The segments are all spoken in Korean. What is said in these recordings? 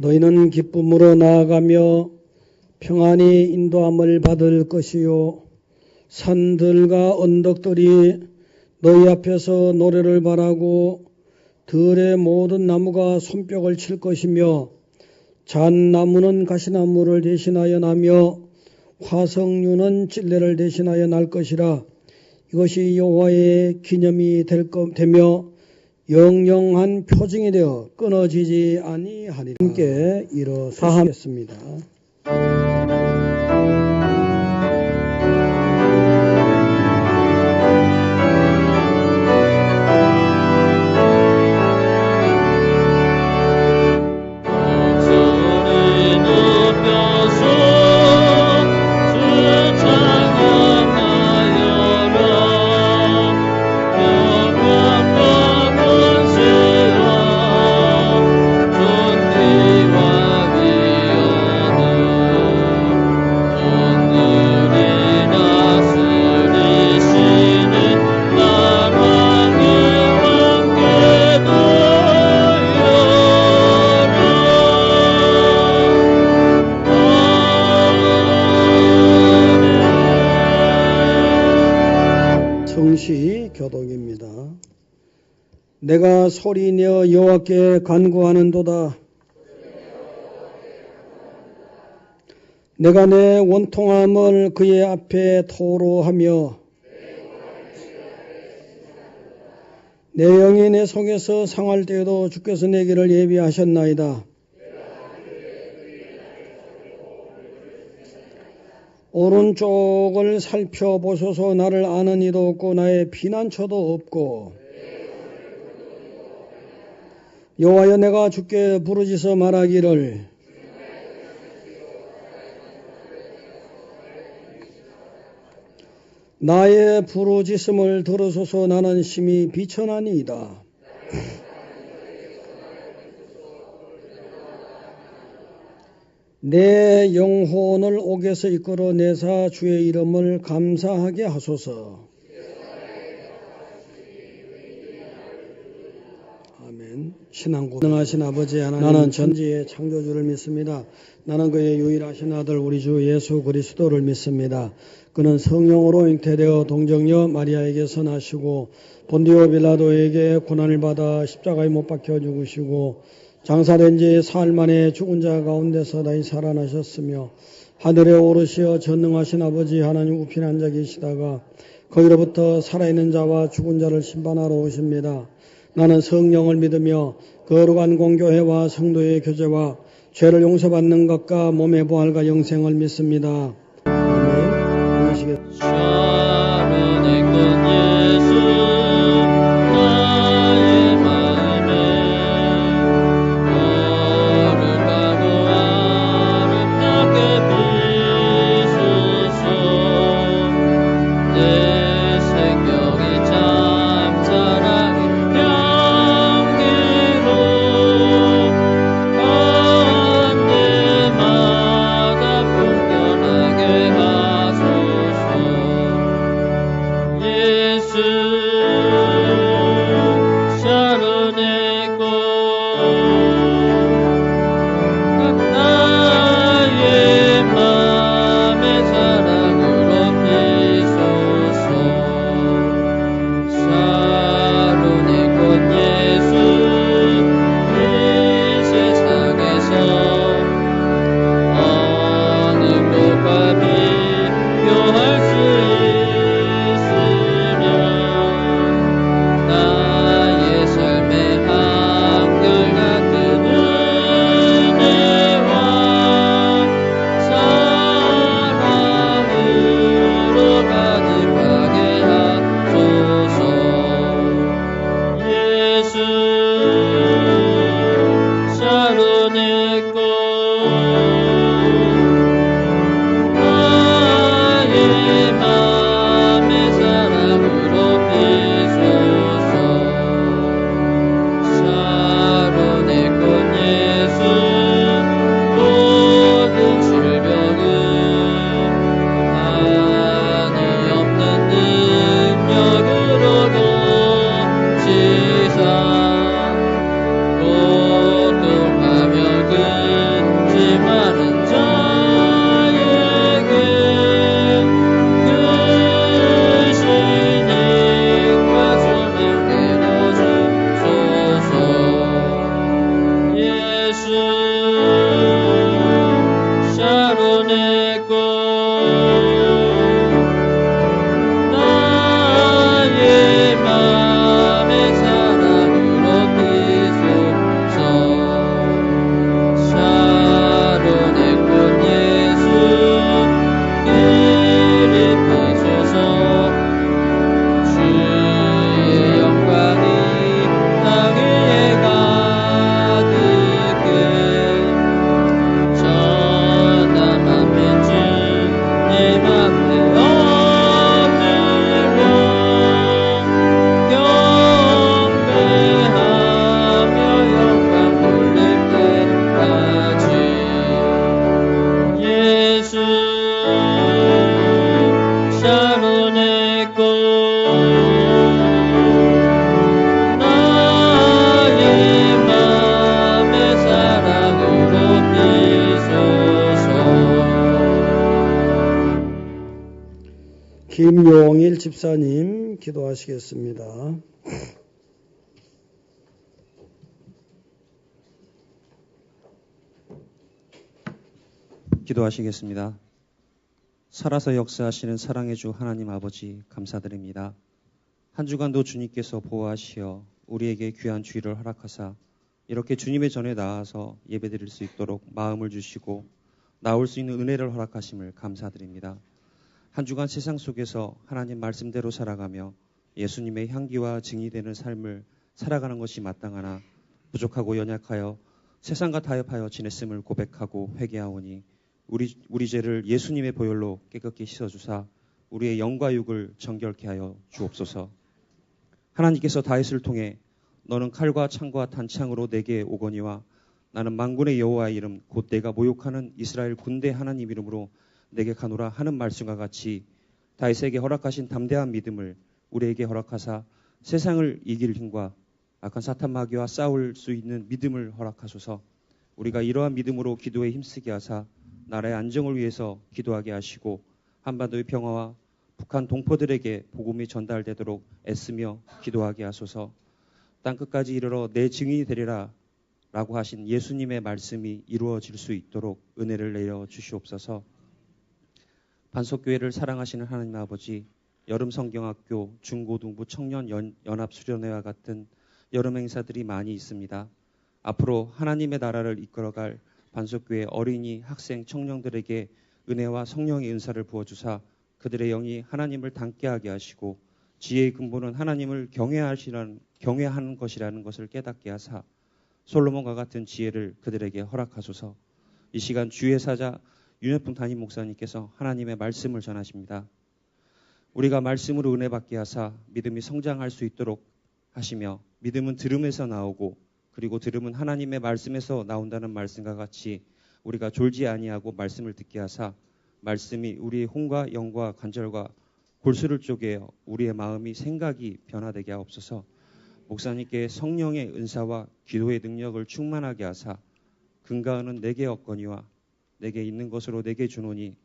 너희는 기쁨으로 나아가며 평안히 인도함을 받을 것이요 산들과 언덕들이 너희 앞에서 노래를 바라고 들의 모든 나무가 손뼉을 칠 것이며 잣나무는 가시나무를 대신하여 나며 화석류는 찔레를 대신하여 날 것이라. 이것이 여호와의 기념이 되며 영영한 표징이 되어 끊어지지 아니하리라. 함께 일어서시겠습니다. 성시 교독입니다. 내가 소리내어 여호와께 간구하는도다. 내가 내 원통함을 그의 앞에 토로하며 내 영이 내 속에서 상할 때에도 주께서 내 길을 예비하셨나이다. 오른쪽을 살펴보소서. 나를 아는 이도 없고 나의 피난처도 없고. 여호와여, 내가 주께 부르짖어 말하기를 나의 부르짖음을 들으소서. 나는 심히 비천하니이다. 내 영혼을 옥에서 이끌어내사 주의 이름을 감사하게 하소서. 아멘. 신앙고 능하신 아버지 하나님, 나는 전지의 창조주를 믿습니다. 나는 그의 유일하신 아들 우리 주 예수 그리스도를 믿습니다. 그는 성령으로 잉태되어 동정녀 마리아에게서 나시고 본디오 빌라도에게 고난을 받아 십자가에 못 박혀 죽으시고 장사된 지 사흘 만에 죽은 자 가운데서 다시 살아나셨으며 하늘에 오르시어 전능하신 아버지 하나님 우편에 앉아 계시다가 거기로부터 살아있는 자와 죽은 자를 심판하러 오십니다. 나는 성령을 믿으며 거룩한 공교회와 성도의 교제와 죄를 용서받는 것과 몸의 부활과 영생을 믿습니다. 아멘. 받고 나의 맘의 사랑으로 비소서. 김용일 집사님 기도하시겠습니다. 기도하시겠습니다. 살아서 역사하시는 사랑의 주 하나님 아버지 감사드립니다. 한 주간도 주님께서 보호하시어 우리에게 귀한 주일을 허락하사 이렇게 주님의 전에 나아서 예배드릴 수 있도록 마음을 주시고 나올 수 있는 은혜를 허락하심을 감사드립니다. 한 주간 세상 속에서 하나님 말씀대로 살아가며 예수님의 향기와 증이 되는 삶을 살아가는 것이 마땅하나 부족하고 연약하여 세상과 타협하여 지냈음을 고백하고 회개하오니 우리 죄를 예수님의 보혈로 깨끗이 씻어주사 우리의 영과 육을 정결케 하여 주옵소서. 하나님께서 다윗을 통해 너는 칼과 창과 단창으로 내게 오거니와 나는 만군의 여호와의 이름 곧 내가 모욕하는 이스라엘 군대 하나님 이름으로 내게 가노라 하는 말씀과 같이 다윗에게 허락하신 담대한 믿음을 우리에게 허락하사 세상을 이길 힘과 악한 사탄 마귀와 싸울 수 있는 믿음을 허락하소서. 우리가 이러한 믿음으로 기도에 힘쓰게 하사 나라의 안정을 위해서 기도하게 하시고 한반도의 평화와 북한 동포들에게 복음이 전달되도록 애쓰며 기도하게 하소서. 땅끝까지 이르러 내 증인이 되리라 라고 하신 예수님의 말씀이 이루어질 수 있도록 은혜를 내려 주시옵소서. 반석교회를 사랑하시는 하나님 아버지, 여름 성경학교, 중고등부 청년 연합수련회와 같은 여름 행사들이 많이 있습니다. 앞으로 하나님의 나라를 이끌어갈 반석교회 어린이, 학생, 청년들에게 은혜와 성령의 은사를 부어주사 그들의 영이 하나님을 닮게 하게 하시고 지혜의 근본은 하나님을 경외하는 것이라는 것을 깨닫게 하사 솔로몬과 같은 지혜를 그들에게 허락하소서. 이 시간 주의 사자 윤여풍 담임 목사님께서 하나님의 말씀을 전하십니다. 우리가 말씀으로 은혜 받게 하사 믿음이 성장할 수 있도록 하시며 믿음은 들음에서 나오고 그리고 들음은 하나님의 말씀에서 나온다는 말씀과 같이 우리가 졸지 아니하고 말씀을 듣게 하사 말씀이 우리의 혼과 영과 관절과 골수를 쪼개어 우리의 마음이 생각이 변화되게 하옵소서. 목사님께 성령의 은사와 기도의 능력을 충만하게 하사 근가은은 내게 없거니와 내게 있는 것으로 내게 주노니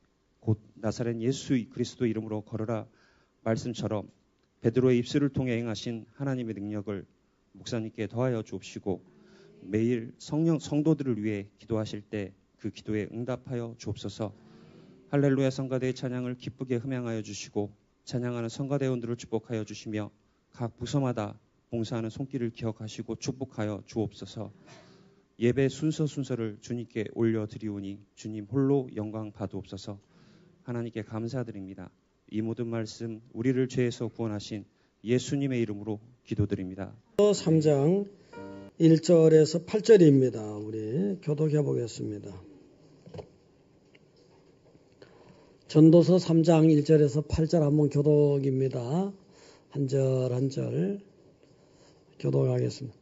곧 나사렛 예수 그리스도 이름으로 걸어라 말씀처럼 베드로의 입술을 통해 행하신 하나님의 능력을 목사님께 더하여 주옵시고 매일 성도들을 위해 기도하실 때 그 기도에 응답하여 주옵소서. 할렐루야 성가대의 찬양을 기쁘게 흠양하여 주시고 찬양하는 성가대원들을 축복하여 주시며 각 부서마다 봉사하는 손길을 기억하시고 축복하여 주옵소서. 예배 순서를 주님께 올려드리오니 주님 홀로 영광 받으옵소서. 하나님께 감사드립니다. 이 모든 말씀 우리를 죄에서 구원하신 예수님의 이름으로 기도드립니다. 3장 1절에서 8절입니다. 우리 교독해 보겠습니다. 전도서 3장 1절에서 8절 한번 교독입니다. 한 절 한 절 교독하겠습니다.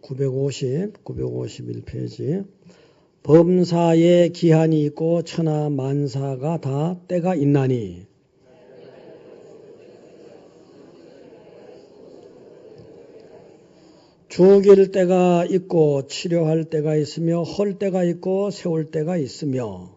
951페이지. 범사에 기한이 있고 천하 만사가 다 때가 있나니 죽일 때가 있고 치료할 때가 있으며 헐 때가 있고 세울 때가 있으며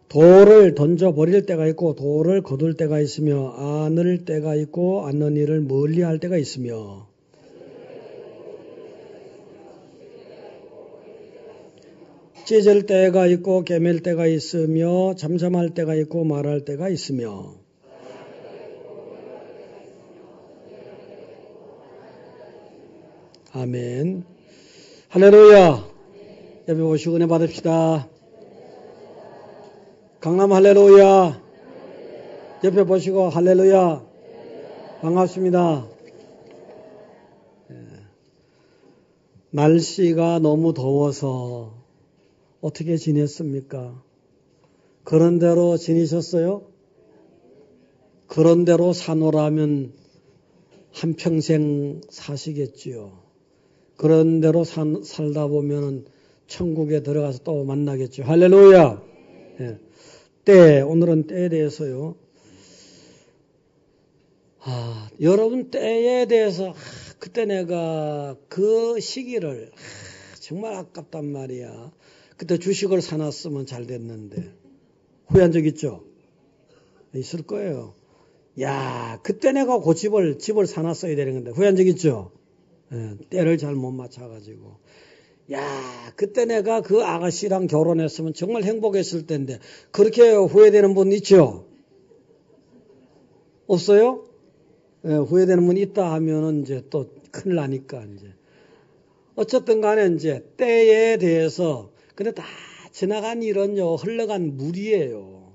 돌을 던져버릴 때가 있고 돌을 거둘 때가 있으며 안을 때가 있고 안는 일을 멀리할 때가 있으며 찢을 때가 있고 깨맬 때가 있으며 잠잠할 때가 있고 말할 때가 있으며 아멘. 할렐루야. 예배 오시고 은혜 받읍시다. 강남 할렐루야. 옆에 보시고 할렐루야. 반갑습니다. 날씨가 너무 더워서 어떻게 지냈습니까? 그런 대로 지내셨어요? 그런 대로 사노라면 한평생 사시겠지요. 그런 대로 살다 보면 천국에 들어가서 또 만나겠죠. 할렐루야. 예. 때, 오늘은 때에 대해서요. 여러분 때에 대해서 그때 내가 그 시기를 정말 아깝단 말이야. 그때 주식을 사놨으면 잘 됐는데 후회한 적 있죠? 있을 거예요. 야, 그때 내가 그 집을 사놨어야 되는 건데 후회한 적 있죠? 예, 때를 잘못 맞춰가지고. 야, 그때 내가 그 아가씨랑 결혼했으면 정말 행복했을 텐데 그렇게 후회되는 분 있죠? 없어요? 예, 후회되는 분 있다 하면은 이제 또 큰일 나니까 이제. 어쨌든 간에 이제 때에 대해서 근데 다 지나간 일은요 흘러간 물이에요.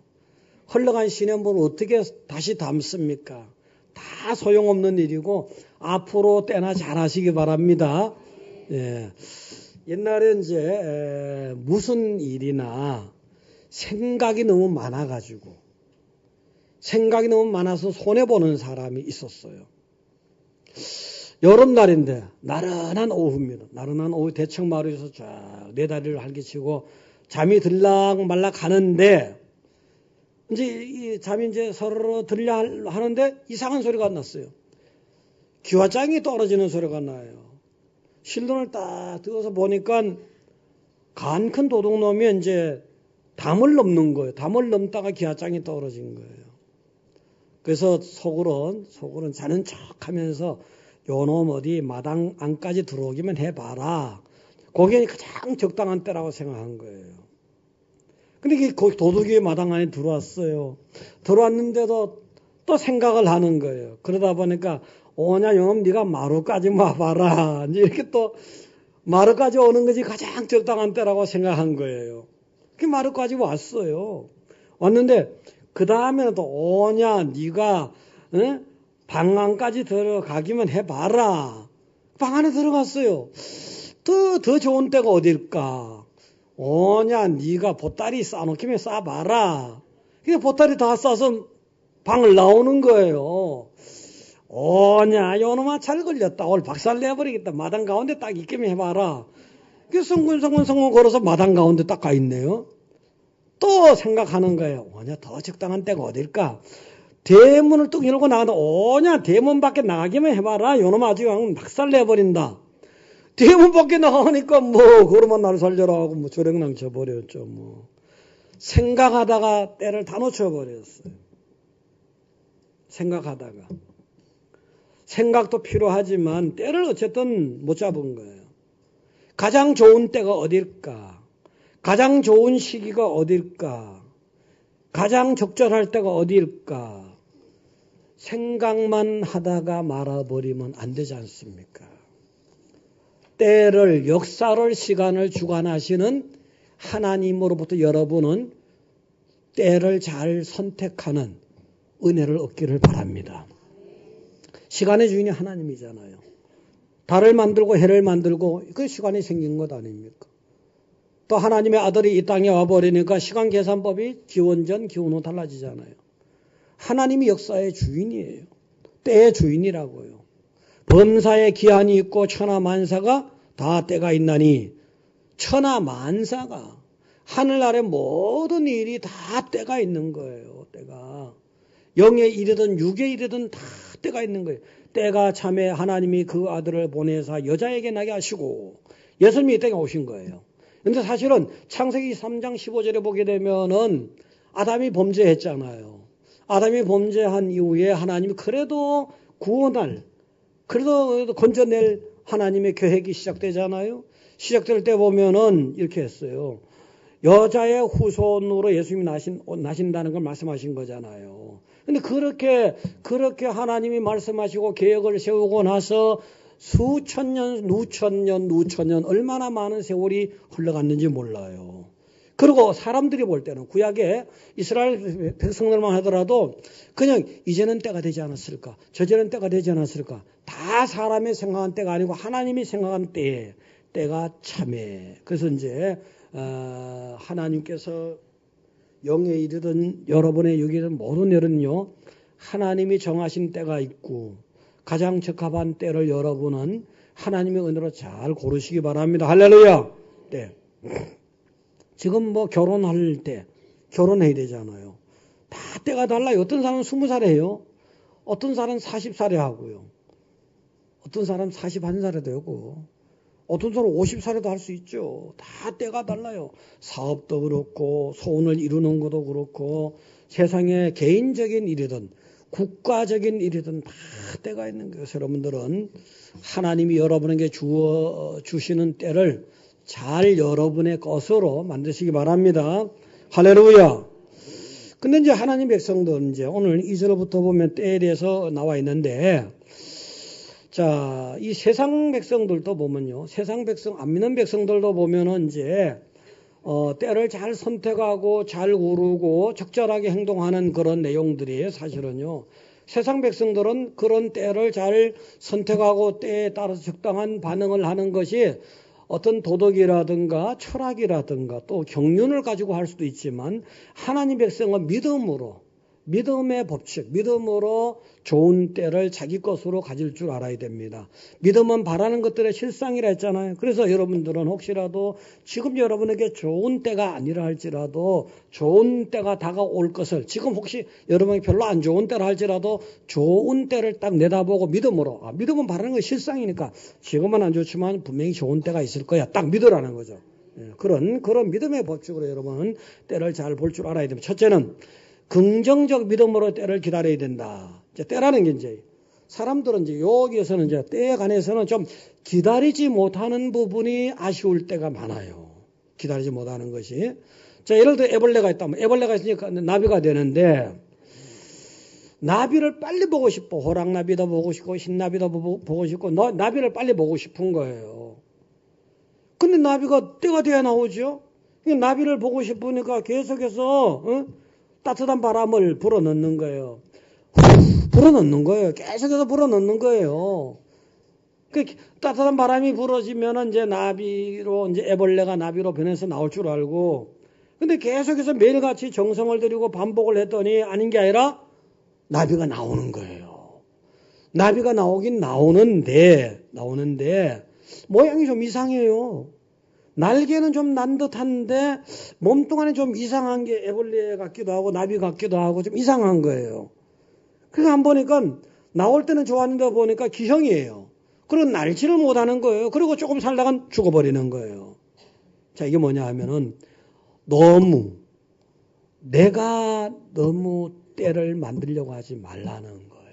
흘러간 시냇물을 어떻게 다시 담습니까? 다 소용없는 일이고 앞으로 때나 잘하시기 바랍니다. 예. 옛날에 이제 무슨 일이나 생각이 너무 많아가지고 생각이 너무 많아서 손해보는 사람이 있었어요. 여름날인데 나른한 오후입니다. 나른한 오후 대청마루에서 쫙 네 다리를 할기치고 잠이 들락말락 하는데 이제 이 잠이 이제 서로 들려 하는데 이상한 소리가 났어요. 기와장이 떨어지는 소리가 나요. 실눈을 딱 뜨어서 보니까 간 큰 도둑놈이 이제 담을 넘는 거예요. 담을 넘다가 기와장이 떨어진 거예요. 그래서 속으로는 자는 척 하면서 요놈 어디 마당 안까지 들어오기만 해봐라. 그게 가장 적당한 때라고 생각한 거예요. 근데 도둑이 마당 안에 들어왔어요. 들어왔는데도 또 생각을 하는 거예요. 그러다 보니까 오냐 요놈 네가 마루까지 와봐라. 이렇게 또 마루까지 오는 것이 가장 적당한 때라고 생각한 거예요. 그 마루까지 왔어요. 왔는데 그 다음에는 또 오냐 네가 방 안까지 들어가기만 해봐라. 방 안에 들어갔어요. 더 좋은 때가 어딜까? 오냐 네가 보따리 싸놓기면 싸봐라. 그게 보따리 다 싸서 방을 나오는 거예요. 오냐 요놈아 잘 걸렸다. 오늘 박살 내버리겠다. 마당 가운데 딱 있기만 해봐라. 그 성군 걸어서 마당 가운데 딱 가 있네요. 또 생각하는 거예요. 오냐 더 적당한 때가 어딜까? 대문을 뚝 열고 나가다 오냐 대문 밖에 나가기만 해봐라. 요놈 아주 그냥 박살 내버린다. 대문 밖에 나가니까 그러면 나를 살려라 하고 조랭랑 쳐버렸죠. 생각하다가 때를 다 놓쳐버렸어요. 생각하다가. 생각도 필요하지만 때를 어쨌든 못 잡은 거예요. 가장 좋은 때가 어딜까? 가장 좋은 시기가 어딜까? 가장 적절할 때가 어딜까? 생각만 하다가 말아버리면 안 되지 않습니까? 때를, 역사를, 시간을 주관하시는 하나님으로부터 여러분은 때를 잘 선택하는 은혜를 얻기를 바랍니다. 시간의 주인이 하나님이잖아요. 달을 만들고 해를 만들고 그 시간이 생긴 것 아닙니까? 또 하나님의 아들이 이 땅에 와버리니까 시간 계산법이 기원 전 기원 후 달라지잖아요. 하나님이 역사의 주인이에요. 때의 주인이라고요. 범사에 기한이 있고 천하만사가 다 때가 있나니 천하만사가 하늘 아래 모든 일이 다 때가 있는 거예요. 때가 영의 일이든 육의 일이든 다 때가 있는 거예요. 때가 참에 하나님이 그 아들을 보내사 여자에게 나게 하시고 예수님이 이 땅에 오신 거예요. 그런데 사실은 창세기 3장 15절에 보게 되면은 아담이 범죄했잖아요. 아담이 범죄한 이후에 하나님이 그래도 구원할, 그래도 건져낼 하나님의 계획이 시작되잖아요. 시작될 때 보면은 이렇게 했어요. 여자의 후손으로 예수님이 나신다는 걸 말씀하신 거잖아요. 근데 그렇게 하나님이 말씀하시고 계획을 세우고 나서 수천 년 얼마나 많은 세월이 흘러갔는지 몰라요. 그리고 사람들이 볼 때는 구약에 이스라엘 백성들만 하더라도 그냥 이제는 때가 되지 않았을까? 저제는 때가 되지 않았을까? 다 사람이 생각한 때가 아니고 하나님이 생각한 때가 참해. 그래서 이제 하나님께서 영의 일이든 여러분의 여기든 모든 일은요. 하나님이 정하신 때가 있고 가장 적합한 때를 여러분은 하나님의 은혜로 잘 고르시기 바랍니다. 할렐루야. 네. 지금 뭐 결혼할 때 결혼해야 되잖아요. 다 때가 달라요. 어떤 사람은 20살에 해요. 어떤 사람은 40살에 하고요. 어떤 사람은 41살에도 하고 어떤 사람은 50살에도 할 수 있죠. 다 때가 달라요. 사업도 그렇고 소원을 이루는 것도 그렇고 세상에 개인적인 일이든 국가적인 일이든 다 때가 있는 거예요. 여러분들은 하나님이 여러분에게 주시는 때를 잘 여러분의 것으로 만드시기 바랍니다. 할렐루야. 근데 이제 하나님 백성들 이제 오늘 2절부터 보면 때에 대해서 나와 있는데 자, 이 세상 백성들도 보면요. 세상 백성, 안 믿는 백성들도 보면은 이제 때를 잘 선택하고 잘 고르고 적절하게 행동하는 그런 내용들이 사실은요. 세상 백성들은 그런 때를 잘 선택하고 때에 따라서 적당한 반응을 하는 것이 어떤 도덕이라든가 철학이라든가 또 경륜을 가지고 할 수도 있지만 하나님 백성은 믿음으로 믿음의 법칙, 믿음으로 좋은 때를 자기 것으로 가질 줄 알아야 됩니다. 믿음은 바라는 것들의 실상이라 했잖아요. 그래서 여러분들은 혹시라도 지금 여러분에게 좋은 때가 아니라 할지라도 좋은 때가 다가올 것을 지금 혹시 여러분이 별로 안 좋은 때라 할지라도 좋은 때를 딱 내다보고 믿음으로 믿음은 바라는 것 실상이니까 지금은 안 좋지만 분명히 좋은 때가 있을 거야. 딱 믿으라는 거죠. 그런 믿음의 법칙으로 여러분은 때를 잘 볼 줄 알아야 됩니다. 첫째는 긍정적 믿음으로 때를 기다려야 된다. 이제 때라는 게 이제 사람들은 이제 여기에서는 이제 때에 관해서는 좀 기다리지 못하는 부분이 아쉬울 때가 많아요. 기다리지 못하는 것이. 자, 예를 들어 애벌레가 있다면 애벌레가 있으니까 나비가 되는데 나비를 빨리 보고 싶어. 호랑나비도 보고 싶고 흰나비도 보고 싶고 나비를 빨리 보고 싶은 거예요. 근데 나비가 때가 돼야 나오죠. 나비를 보고 싶으니까 계속해서 따뜻한 바람을 불어넣는 거예요. 불어넣는 거예요. 계속해서 불어넣는 거예요. 그 따뜻한 바람이 불어지면은 이제 나비로 이제 애벌레가 나비로 변해서 나올 줄 알고, 근데 계속해서 매일같이 정성을 들이고 반복을 했더니 아닌 게 아니라 나비가 나오는 거예요. 나비가 나오긴 나오는데 모양이 좀 이상해요. 날개는 좀 난 듯한데 몸뚱아리 좀 이상한 게 애벌레 같기도 하고 나비 같기도 하고 좀 이상한 거예요. 그래서 한 보니까 나올 때는 좋았는데 보니까 기형이에요. 그리고 날지를 못하는 거예요. 그리고 조금 살다가 죽어버리는 거예요. 자, 이게 뭐냐 하면은 내가 너무 때를 만들려고 하지 말라는 거예요.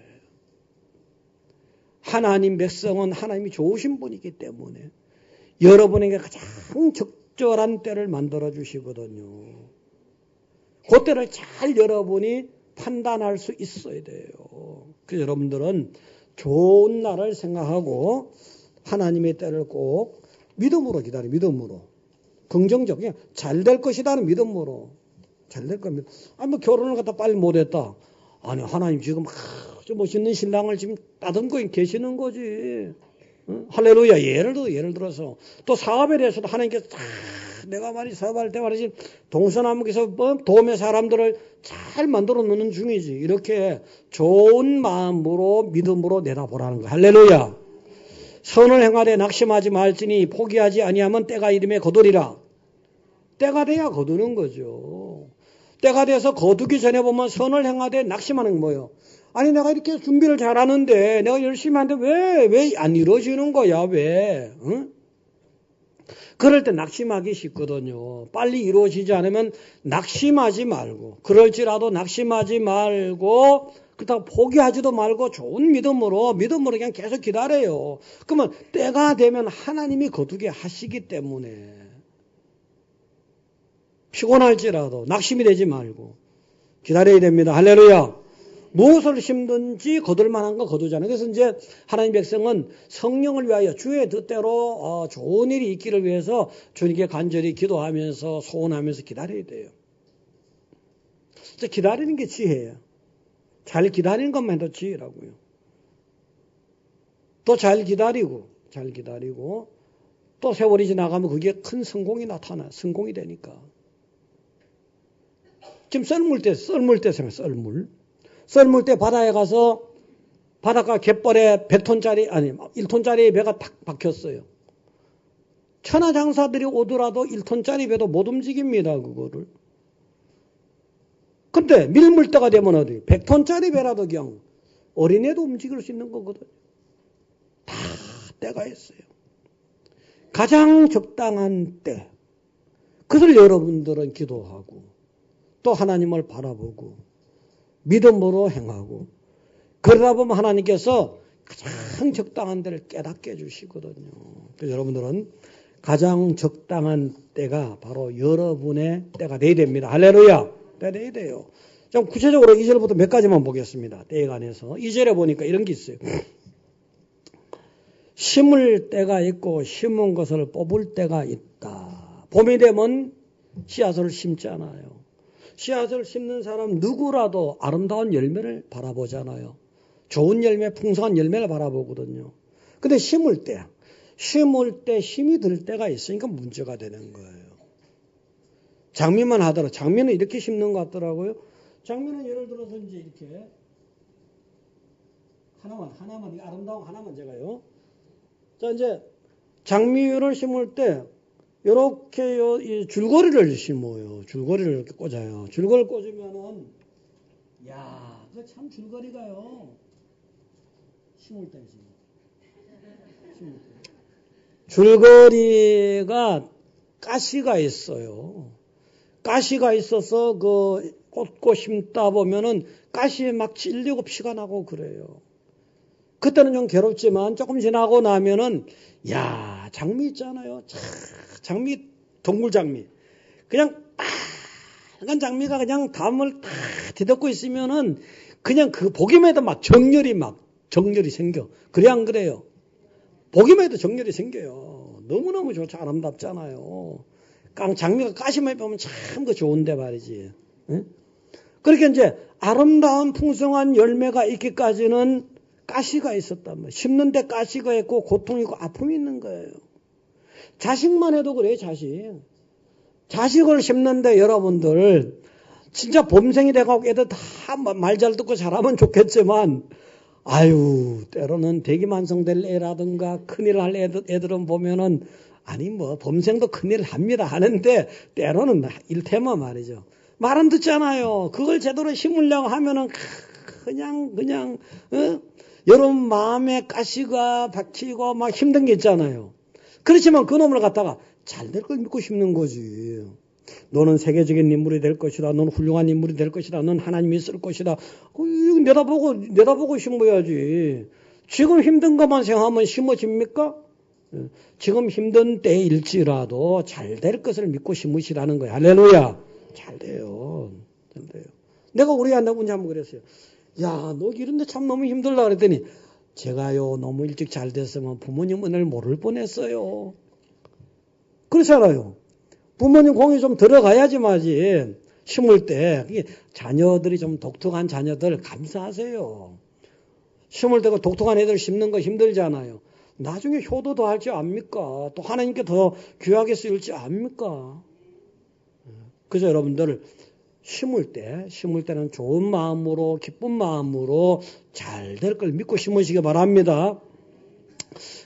하나님 백성은 하나님이 좋으신 분이기 때문에 여러분에게 가장 적절한 때를 만들어 주시거든요. 그 때를 잘 여러분이 판단할 수 있어야 돼요. 그래서 여러분들은 좋은 날을 생각하고 하나님의 때를 꼭 믿음으로 기다려. 믿음으로. 긍정적. 그냥 잘 될 것이다는 믿음으로. 잘 될 겁니다. 뭐 결혼을 갖다 빨리 못했다. 아니 하나님 지금 아주 멋있는 신랑을 지금 따듬고 계시는 거지. 할렐루야. 예를 들어서 또 사업에 대해서도 하나님께서 내가 사업할 때 말이지 동서남북에서 도움의 사람들을 잘 만들어 놓는 중이지. 이렇게 좋은 마음으로 믿음으로 내다보라는 거야. 할렐루야. 선을 행하되 낙심하지 말지니 포기하지 아니하면 때가 이름에 거두리라. 때가 돼야 거두는 거죠. 때가 돼서 거두기 전에 보면 선을 행하되 낙심하는 게 뭐예요? 아니 내가 이렇게 준비를 잘하는데 내가 열심히 하는데 왜 안 이루어지는 거야? 왜? 응? 그럴 때 낙심하기 쉽거든요. 빨리 이루어지지 않으면 낙심하지 말고 그럴지라도 낙심하지 말고 그렇다고 포기하지도 말고 좋은 믿음으로 그냥 계속 기다려요. 그러면 때가 되면 하나님이 거두게 하시기 때문에 피곤할지라도 낙심이 되지 말고 기다려야 됩니다. 할렐루야. 무엇을 심든지 거둘 만한 거 거두잖아요. 그래서 이제 하나님 백성은 성령을 위하여 주의 뜻대로 좋은 일이 있기를 위해서 주님께 간절히 기도하면서 소원하면서 기다려야 돼요. 기다리는 게 지혜예요. 잘 기다리는 것만 해도 지혜라고요. 또 잘 기다리고 또 세월이 지나가면 그게 큰 성공이 나타나. 성공이 되니까. 지금 썰물 때 생각해. 썰물 때 바다에 가서 바닷가 갯벌에 100톤짜리 1톤짜리 배가 탁 박혔어요. 천하장사들이 오더라도 1톤짜리 배도 못 움직입니다. 그거를. 근데 밀물대가 되면 어디 100톤짜리 배라도 그냥 어린애도 움직일 수 있는 거거든요. 다 때가 있어요. 가장 적당한 때. 그것을 여러분들은 기도하고 또 하나님을 바라보고 믿음으로 행하고 그러다 보면 하나님께서 가장 적당한 때를 깨닫게 해주시거든요. 그래서 여러분들은 가장 적당한 때가 바로 여러분의 때가 돼야 됩니다. 할렐루야! 때가 돼야 돼요. 좀 구체적으로 2절부터 몇 가지만 보겠습니다. 때에 관해서. 2절에 보니까 이런 게 있어요. 심을 때가 있고 심은 것을 뽑을 때가 있다. 봄이 되면 씨앗을 심잖아요. 씨앗을 심는 사람 누구라도 아름다운 열매를 바라보잖아요. 좋은 열매, 풍성한 열매를 바라보거든요. 근데 심을 때 힘이 들 때가 있으니까 문제가 되는 거예요. 장미만 하더라도, 장미는 이렇게 심는 것 같더라고요. 장미는 예를 들어서 이제 이렇게, 하나만, 아름다운 하나만 제가요. 자, 이제 장미를 심을 때, 요렇게 이 줄거리를 심어요. 줄거리를 이렇게 꽂아요. 줄거리를 꽂으면은, 야, 그 참 줄거리가요. 심을 때. 줄거리가 가시가 있어요. 가시가 있어서 그 꽂고 심다 보면은 가시에 막 찔리고 피가 나고 그래요. 그때는 좀 괴롭지만 조금 지나고 나면은 야, 장미 있잖아요. 장미, 동굴장미. 그냥 빨간 장미가 그냥 담을 딱 뒤덮고 있으면은 그냥 그 보기만 해도 막 정열이 생겨. 그래 안 그래요? 보기만 해도 정열이 생겨요. 너무너무 좋죠. 아름답잖아요. 장미가 가시만 보면 참 그 좋은데 말이지. 응? 그렇게 이제 아름다운 풍성한 열매가 있기까지는 가시가 있었단 말이에요. 심는데 가시가 있고 고통이 있고 아픔이 있는 거예요. 자식만 해도 그래요. 자식을 심는데 여러분들 진짜 범생이 돼가고 애들 다 말 잘 듣고 잘하면 좋겠지만 아유 때로는 대기만성될 애라든가 큰일 할 애들은 보면은 아니 뭐 범생도 큰일 합니다 하는데 때로는 일테마 말이죠. 말은 듣잖아요. 그걸 제대로 심으려고 하면은 그냥 여러분 마음에 가시가 박히고 막 힘든 게 있잖아요. 그렇지만 그 놈을 갖다가 잘 될 걸 믿고 심는 거지. 너는 세계적인 인물이 될 것이다. 너는 훌륭한 인물이 될 것이다. 너는 하나님이 있을 것이다. 내다보고 심어야지. 지금 힘든 것만 생각하면 심어집니까? 지금 힘든 때일지라도 잘 될 것을 믿고 심으시라는 거야. 할렐루야. 잘 돼요. 내가 우리 아내분이 한번 그랬어요. 야, 너 이런데 참 너무 힘들다 그랬더니 제가요 너무 일찍 잘 됐으면 부모님 은혜를 모를 뻔했어요. 그렇잖아요. 부모님 공이 좀 들어가야지 마지. 심을 때 자녀들이 좀 독특한 자녀들 감사하세요. 심을 때 그 독특한 애들 심는 거 힘들잖아요. 나중에 효도도 할 줄 압니까? 또 하나님께 더 귀하게 쓰일 줄 압니까? 그래서 여러분들 심을 때는 좋은 마음으로 기쁜 마음으로 잘 될 걸 믿고 심으시기 바랍니다.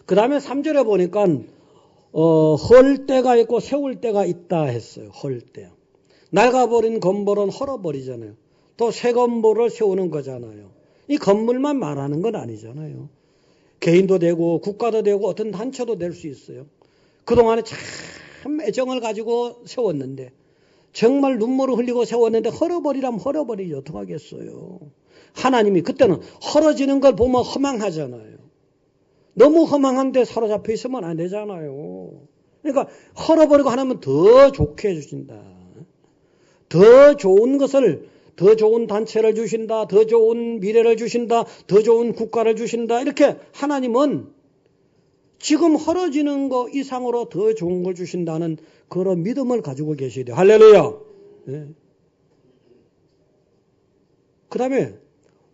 그 다음에 3절에 보니까 헐 때가 있고 세울 때가 있다 했어요. 헐 때. 낡아버린 건물은 헐어버리잖아요. 또 새 건물을 세우는 거잖아요. 이 건물만 말하는 건 아니잖아요. 개인도 되고 국가도 되고 어떤 단체도 될 수 있어요. 그동안에 참 애정을 가지고 세웠는데 정말 눈물을 흘리고 세웠는데 헐어버리라면 헐어버리지 어떡하겠어요. 하나님이 그때는 헐어지는 걸 보면 허망하잖아요. 너무 허망한데 사로잡혀 있으면 안 되잖아요. 그러니까 헐어버리고 하나님은 더 좋게 해주신다. 더 좋은 것을, 더 좋은 단체를 주신다. 더 좋은 미래를 주신다. 더 좋은 국가를 주신다. 이렇게 하나님은 지금 헐어지는 거 이상으로 더 좋은 걸 주신다는 그런 믿음을 가지고 계셔야 돼요. 할렐루야. 네. 그 다음에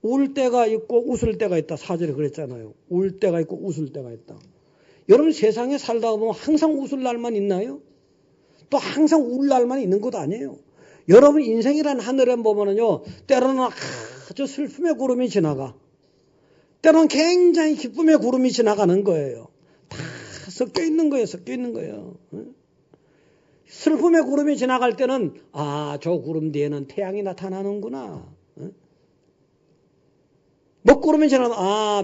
울 때가 있고 웃을 때가 있다. 4절에 그랬잖아요. 울 때가 있고 웃을 때가 있다. 여러분 세상에 살다 보면 항상 웃을 날만 있나요? 또 항상 울 날만 있는 것도 아니에요. 여러분 인생이란 하늘에 보면은요, 때로는 아주 슬픔의 구름이 지나가. 때로는 굉장히 기쁨의 구름이 지나가는 거예요. 다 섞여 있는 거예요. 섞여 있는 거예요. 슬픔의 구름이 지나갈 때는 저 구름 뒤에는 태양이 나타나는구나. 먹구름이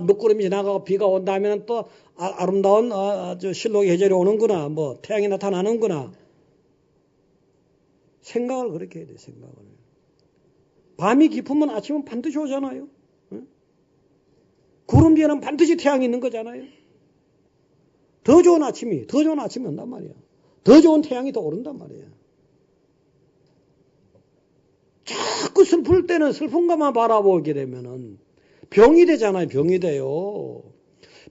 먹구름이 지나가고 비가 온다 하면 또 아름다운 실록의 계절이 오는구나. 뭐 태양이 나타나는구나. 생각을 그렇게 해야 돼. 생각을. 밤이 깊으면 아침은 반드시 오잖아요. 구름 뒤에는 반드시 태양이 있는 거잖아요. 더 좋은 아침이 온단 말이야. 더 좋은 태양이 더 오른단 말이야. 자꾸 슬플 때는 슬픈 것만 바라보게 되면은 병이 되잖아요. 병이 돼요.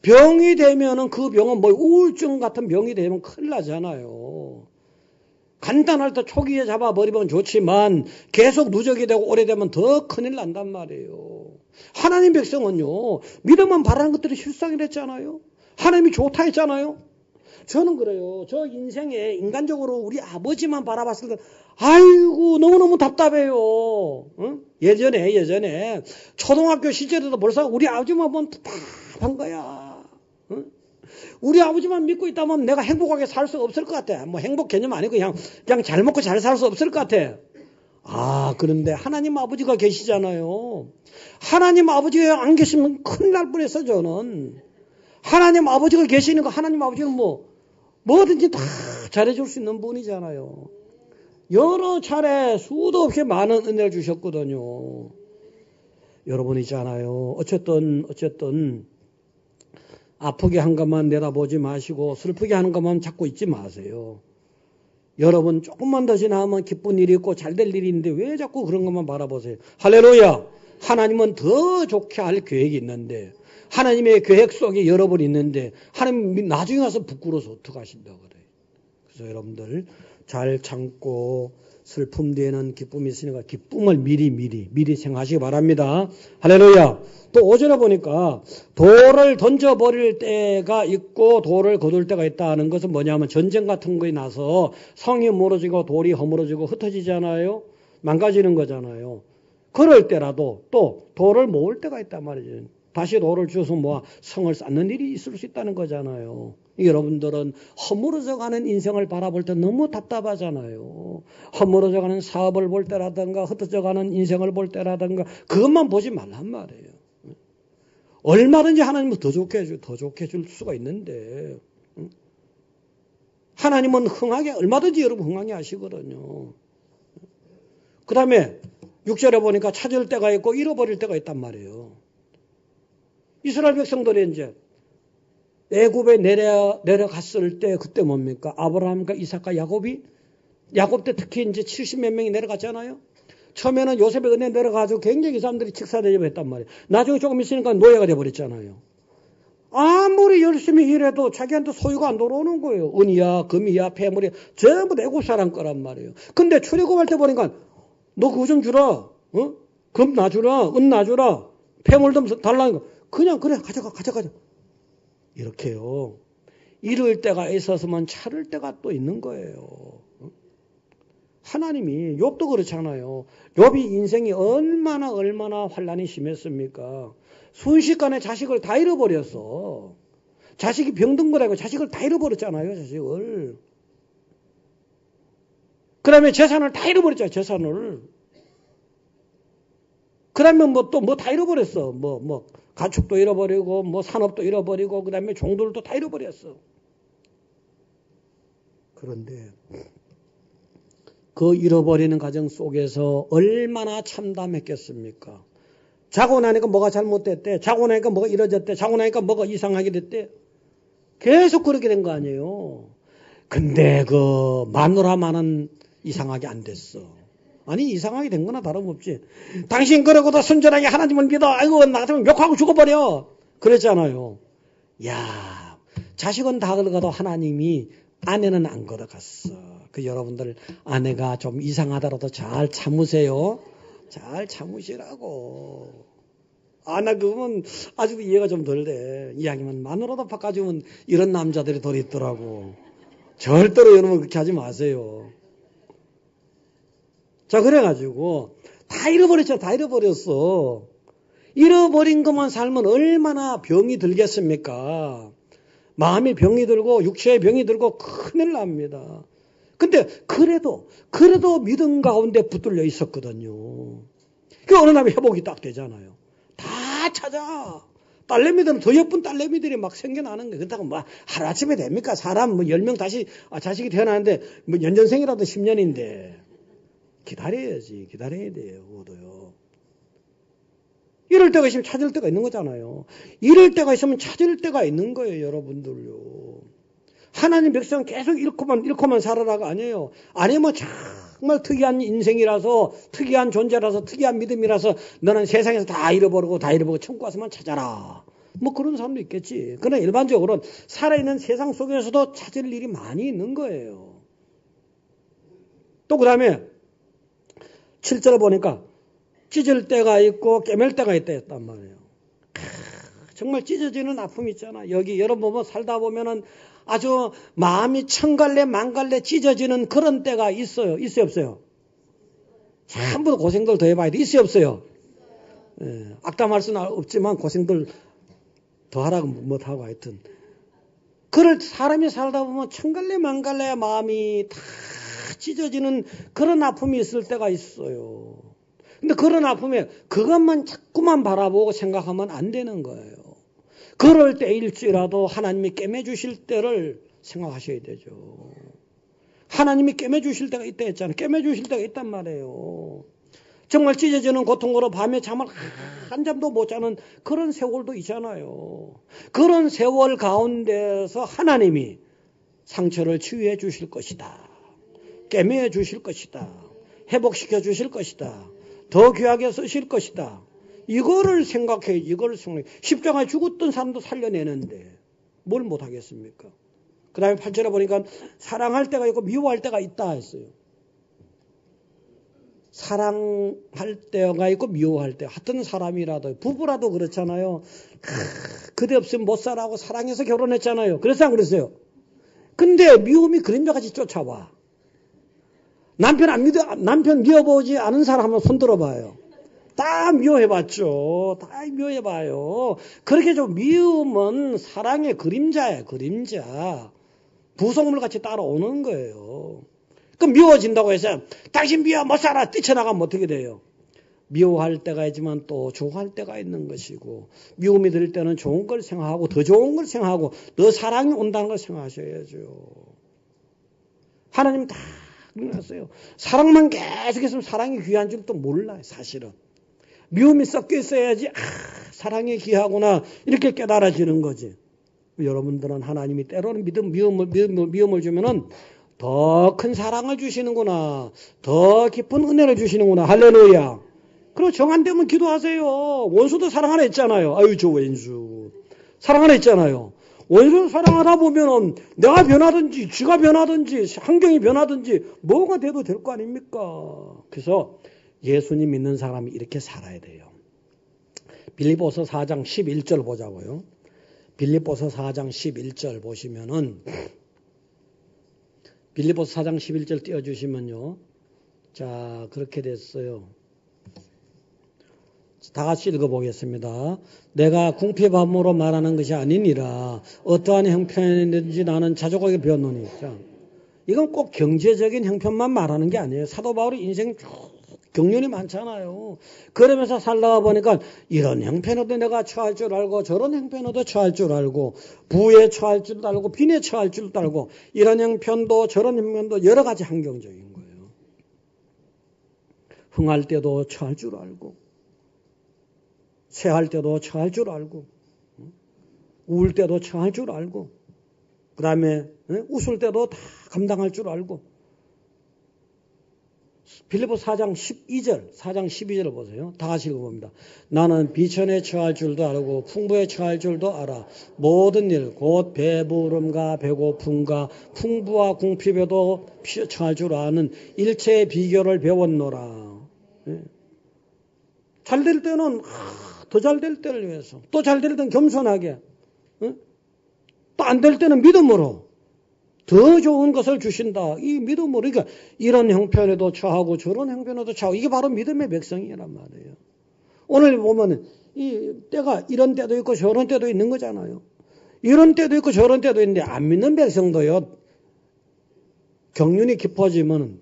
병이 되면은 그 병은 뭐 우울증 같은 병이 되면 큰일 나잖아요. 간단할 때 초기에 잡아버리면 좋지만 계속 누적이 되고 오래되면 더 큰일 난단 말이에요. 하나님 백성은요, 믿음만 바라는 것들이 실상이랬잖아요. 하나님이 좋다 했잖아요. 저는 그래요. 저 인생에 인간적으로 우리 아버지만 바라봤을 때 아이고 너무너무 답답해요. 예전에 초등학교 시절에도 벌써 우리 아버지만 보면 답답한 거야. 우리 아버지만 믿고 있다면 내가 행복하게 살 수 없을 것 같아. 뭐 행복 개념 아니고 그냥 잘 먹고 잘 살 수 없을 것 같아. 그런데 하나님 아버지가 계시잖아요. 하나님 아버지가 안 계시면 큰일 날 뻔했어. 저는 하나님 아버지가 계시니까 하나님 아버지는 뭐든지 다 잘해줄 수 있는 분이잖아요. 여러 차례 수도 없이 많은 은혜를 주셨거든요. 여러분 있잖아요. 어쨌든 아프게 한 것만 내다보지 마시고 슬프게 하는 것만 찾고 있지 마세요. 여러분 조금만 더 지나면 기쁜 일이 있고 잘 될 일이 있는데 왜 자꾸 그런 것만 바라보세요. 할렐루야. 하나님은 더 좋게 할 계획이 있는데 하나님의 계획 속에 여러분 있는데 하나님 나중에 가서 부끄러워서 어떡하신다고 그래요. 그래서 여러분들 잘 참고 슬픔 뒤에는 기쁨이 있으니까 기쁨을 미리 생각하시기 바랍니다. 할렐루야. 또 5절에 보니까 돌을 던져버릴 때가 있고 돌을 거둘 때가 있다는 것은 뭐냐면 전쟁 같은 거에 나서 성이 무너지고 돌이 허물어지고 흩어지잖아요. 망가지는 거잖아요. 그럴 때라도 또 돌을 모을 때가 있단 말이죠. 다시 돌을 주워서 모아 성을 쌓는 일이 있을 수 있다는 거잖아요. 여러분들은 허물어져가는 인생을 바라볼 때 너무 답답하잖아요. 허물어져가는 사업을 볼 때라든가 흩어져가는 인생을 볼 때라든가 그것만 보지 말란 말이에요. 얼마든지 하나님은 더 좋게 해줄 수가 있는데 하나님은 흥하게 얼마든지 여러분 흥하게 하시거든요. 그 다음에 6절에 보니까 찾을 때가 있고 잃어버릴 때가 있단 말이에요. 이스라엘 백성들이 이제 애굽에 내려갔을 때 그때 뭡니까? 아브라함과 이삭과 야곱 때 특히 이제 70몇 명이 내려갔잖아요. 처음에는 요셉의 은혜 내려가지고 굉장히 이 사람들이 직사대접했단 말이에요. 나중에 조금 있으니까 노예가 돼버렸잖아요. 아무리 열심히 일해도 자기한테 소유가 안 돌아오는 거예요. 은이야, 금이야, 폐물이야 전부 애굽 사람 거란 말이에요. 근데 출애굽할 때 보니까 너 그거 좀 주라. 금 놔주라. 은 놔주라. 폐물 좀 달라는 거. 그냥 그래 가져가. 이렇게요. 잃을 때가 있었으면 찾을 때가 또 있는 거예요. 하나님이 욥도 그렇잖아요. 욥이 인생이 얼마나 환난이 심했습니까? 순식간에 자식을 다 잃어버렸어. 자식이 병든 거라고 자식을 다 잃어버렸잖아요. 자식을. 그 다음에 재산을 다 잃어버렸잖아요. 재산을. 그 다음에 또 다 잃어버렸어. 가축도 잃어버리고 산업도 잃어버리고 그 다음에 종들도 다 잃어버렸어. 그런데 그 잃어버리는 과정 속에서 얼마나 참담했겠습니까? 자고 나니까 뭐가 잘못됐대. 자고 나니까 뭐가 이뤄졌대. 자고 나니까 뭐가 이상하게 됐대. 계속 그렇게 된 거 아니에요. 근데 그 마누라만은 이상하게 안 됐어. 아니 이상하게 된 거나 다름없지. 당신 그러고도 순전하게 하나님을 믿어. 아이고 나 같으면 욕하고 죽어버려. 그랬잖아요. 야, 자식은 다 걸어가도 하나님이 아내는 안 걸어갔어. 그 여러분들 아내가 좀 이상하더라도 잘 참으세요. 잘 참으시라고. 나 그러면 아직도 이해가 좀 덜 돼. 이야기만 마누라도 바꿔주면 이런 남자들이 덜 있더라고. 절대로 여러분 그렇게 하지 마세요. 자, 그래가지고 다 잃어버렸죠. 다 잃어버렸어. 잃어버린 것만 살면 얼마나 병이 들겠습니까? 마음의 병이 들고 육체의 병이 들고 큰일 납니다. 근데 그래도 믿음 가운데 붙들려 있었거든요. 그 어느 날에 회복이 딱 되잖아요. 다 찾아. 딸내미들은 더 예쁜 딸내미들이 막 생겨나는 거예요. 그렇다고 뭐 하루아침에 됩니까? 사람 뭐 10명 다시 자식이 태어나는데 뭐 연전생이라도 10년인데 기다려야 돼요. 그것도요. 이럴 때가 있으면 찾을 때가 있는 거잖아요. 이럴 때가 있으면 찾을 때가 있는 거예요. 여러분들요. 하나님 백성 계속 잃고만 살아라가 아니에요. 아니면 정말 특이한 인생이라서, 특이한 존재라서, 특이한 믿음이라서 너는 세상에서 다 잃어버리고 천국 가서만 찾아라. 뭐 그런 사람도 있겠지. 그러나 일반적으로는 살아있는 세상 속에서도 찾을 일이 많이 있는 거예요. 또 그 다음에 7절 보니까 찢을 때가 있고 깨맬 때가 있다 했단 말이에요. 정말 찢어지는 아픔이 있잖아. 여기 여러분 보면 살다 보면은 아주 마음이 천갈래 만갈래 찢어지는 그런 때가 있어요. 있어요 없어요? 전부 고생들 더 해봐야 돼. 있어요 없어요? 예, 악담할 수는 없지만 고생들 더 하라고 못하고 하여튼. 그럴 사람이 살다 보면 천갈래 만갈래 마음이 다 찢어지는 그런 아픔이 있을 때가 있어요. 근데 그런 아픔에 그것만 자꾸만 바라보고 생각하면 안 되는 거예요. 그럴 때일지라도 하나님이 꿰매주실 때를 생각하셔야 되죠. 하나님이 꿰매주실 때가 있다 했잖아요. 꿰매주실 때가 있단 말이에요. 정말 찢어지는 고통으로 밤에 잠을 한 잠도 못 자는 그런 세월도 있잖아요. 그런 세월 가운데서 하나님이 상처를 치유해 주실 것이다. 꿰매어 주실 것이다. 회복시켜 주실 것이다. 더 귀하게 쓰실 것이다. 이거를 생각해. 십자가에 죽었던 사람도 살려내는데 뭘 못하겠습니까? 그 다음에 8절에 보니까 사랑할 때가 있고 미워할 때가 있다 했어요. 사랑할 때가 있고 미워할 때. 같은 사람이라도 부부라도 그렇잖아요. 그대 없으면 못 살아하고 사랑해서 결혼했잖아요. 그래서 안 그랬어요? 근데 미움이 그림자같이 쫓아와. 남편 미워보지 않은 사람 한번 손 들어봐요. 다 미워해봤죠. 다 미워해봐요. 그렇게 좀 미움은 사랑의 그림자예요. 그림자. 부속물같이 따라오는 거예요. 그럼 미워진다고 해서 당신 미워 못 살아 뛰쳐나가면 어떻게 돼요? 미워할 때가 있지만 또 좋아할 때가 있는 것이고 미움이 들 때는 좋은 걸 생각하고 더 좋은 걸 생각하고 더 사랑이 온다는 걸 생각하셔야죠. 하나님 다 끝났어요. 사랑만 계속했으면 사랑이 귀한 줄도 몰라요. 사실은. 미움이 섞여 있어야지 사랑이 귀하구나 이렇게 깨달아지는 거지. 여러분들은 하나님이 때로는 미움을 주면은 더 큰 사랑을 주시는구나. 더 깊은 은혜를 주시는구나. 할렐루야. 그리고 정한 되면 기도하세요. 원수도 사랑하라 했잖아요. 아유 저 원수. 사랑하라 했잖아요. 원수 사랑하다 보면은 내가 변하든지 쥐가 변하든지 환경이 변하든지 뭐가 돼도 될 거 아닙니까? 그래서 예수님 믿는 사람이 이렇게 살아야 돼요. 빌립보서 4장 11절 보자고요. 빌립보서 4장 11절 보시면은 빌립보서 4장 11절 띄워주시면요. 자 그렇게 됐어요. 다 같이 읽어보겠습니다. 내가 궁핍함으로 말하는 것이 아니니라. 어떠한 형편이든지 나는 자족하게 배웠노니. 자, 이건 꼭 경제적인 형편만 말하는 게 아니에요. 사도 바울이 인생 경륜이 많잖아요. 그러면서 살다가 보니까 이런 형편에도 내가 처할 줄 알고 저런 형편에도 처할 줄 알고 부에 처할 줄도 알고 빈에 처할 줄도 알고 이런 형편도 저런 형편도 여러 가지 환경적인 거예요. 흥할 때도 처할 줄 알고 쇠할 때도 처할 줄 알고 울 때도 처할 줄 알고 그 다음에 웃을 때도 다 감당할 줄 알고 빌립보서 4장 12절을 보세요. 다 같이 읽어봅니다. 나는 비천에 처할 줄도 알고 풍부에 처할 줄도 알아. 모든 일 곧 배부름과 배고픔과 풍부와 궁핍에도 처할 줄 아는 일체의 비결을 배웠노라. 잘 될 때는 더 잘 될 때를 위해서 또 잘 될 때는 겸손하게 또 안 될 때는 믿음으로 더 좋은 것을 주신다. 이 믿음으로 그러니까 이런 형편에도 처하고 저런 형편에도 처하고 이게 바로 믿음의 백성이란 말이에요. 오늘 보면 이 때가 이런 때도 있고 저런 때도 있는 거잖아요. 이런 때도 있고 저런 때도 있는데 안 믿는 백성도요. 경륜이 깊어지면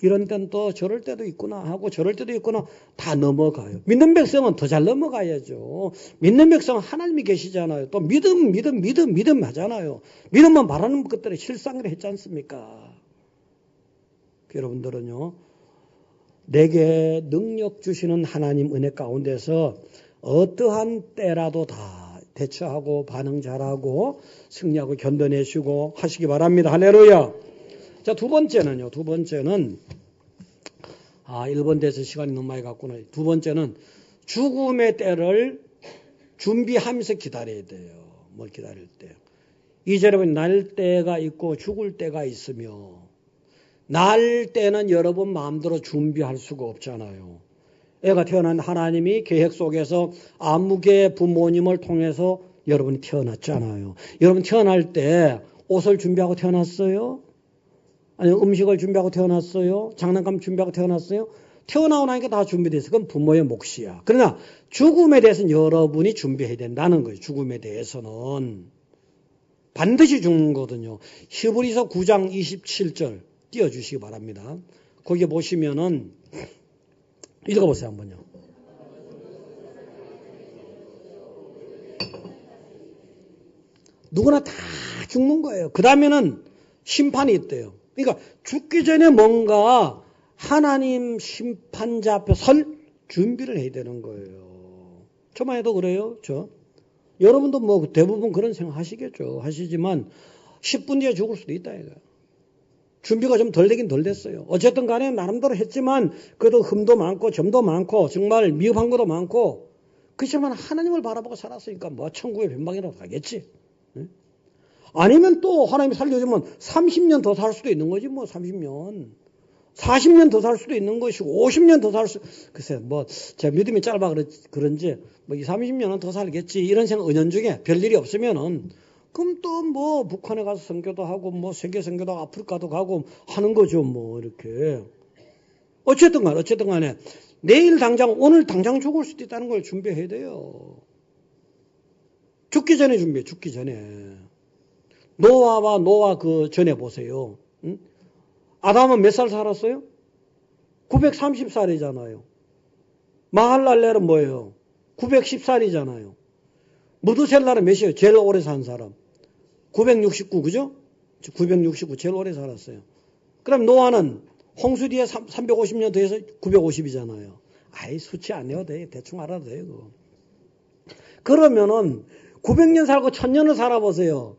이런 때는 또 저럴 때도 있구나 하고 저럴 때도 있구나 다 넘어가요. 믿는 백성은 더 잘 넘어가야죠. 믿는 백성은 하나님이 계시잖아요. 또 믿음 하잖아요. 믿음만 말하는 것들이 실상을 했지 않습니까? 여러분들은요. 내게 능력 주시는 하나님 은혜 가운데서 어떠한 때라도 다 대처하고 반응 잘하고 승리하고 견뎌내시고 하시기 바랍니다. 할렐루야. 자, 두 번째는 1번 돼서 시간이 너무 많이 갔구나. 두 번째는 죽음의 때를 준비하면서 기다려야 돼요. 뭘 기다릴 때. 이제 여러분 날 때가 있고 죽을 때가 있으며 날 때는 여러분 마음대로 준비할 수가 없잖아요. 애가 태어난 하나님이 계획 속에서 아무개 부모님을 통해서 여러분이 태어났잖아요. 여러분 태어날 때 옷을 준비하고 태어났어요? 아니면 음식을 준비하고 태어났어요? 장난감 준비하고 태어났어요? 태어나고 나니까 다 준비돼서 그건 부모의 몫이야. 그러나 죽음에 대해서는 여러분이 준비해야 된다는 거예요. 죽음에 대해서는. 반드시 죽는 거거든요. 히브리서 9장 27절 띄워주시기 바랍니다. 거기 보시면은 읽어보세요 한번요. 누구나 다 죽는 거예요. 그 다음에는 심판이 있대요. 그러니까 죽기 전에 뭔가 하나님 심판자 앞에 설 준비를 해야 되는 거예요. 저만 해도 그래요. 여러분도 뭐 대부분 그런 생각 하시겠죠. 하시지만 10분 뒤에 죽을 수도 있다 이거예요. 준비가 좀 덜 되긴 덜 됐어요. 어쨌든 간에 나름대로 했지만 그래도 흠도 많고 점도 많고 정말 미흡한 것도 많고 그렇지만 하나님을 바라보고 살았으니까 뭐 천국의 변방이라도 가겠지. 아니면 또 하나님이 살려주면 30년 더 살 수도 있는 거지 뭐 30년. 40년 더 살 수도 있는 것이고 50년 더 살 수 글쎄 뭐 제 믿음이 짧아 그런지 뭐 20, 30년은 더 살겠지 이런 생각 은연중에 별일이 없으면은 그럼 또 뭐 북한에 가서 선교도 하고 뭐 세계 선교도 하고 아프리카도 가고 하는 거죠 뭐 이렇게. 어쨌든 간에 내일 당장 오늘 당장 죽을 수도 있다는 걸 준비해야 돼요. 죽기 전에 준비해. 죽기 전에. 노아 그 전에 보세요. 응? 아담은 몇 살 살았어요? 930살이잖아요. 마할랄렐은 뭐예요? 910살이잖아요. 무드셀라는 몇이에요? 제일 오래 산 사람. 969, 그죠? 969 제일 오래 살았어요. 그럼 노아는 홍수 뒤에 350년 더해서 950이잖아요. 아이 수치 안 내도 돼. 대충 알아도 돼요. 그거. 그러면은 900년 살고 1000년을 살아보세요.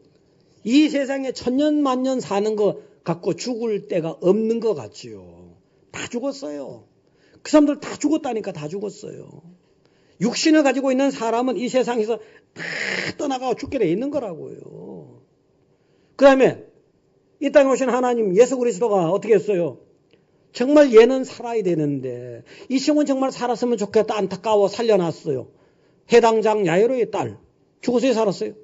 이 세상에 1000년 만년 사는 거 갖고 죽을 때가 없는 것 같지요. 다 죽었어요. 그 사람들 다 죽었다니까 다 죽었어요. 육신을 가지고 있는 사람은 이 세상에서 다 떠나가고 죽게 돼 있는 거라고요. 그 다음에 이 땅에 오신 하나님 예수 그리스도가 어떻게 했어요? 정말 얘는 살아야 되는데 이 친구는 정말 살았으면 좋겠다 안타까워 살려놨어요. 해당장 야이로의 딸 죽어서 살았어요.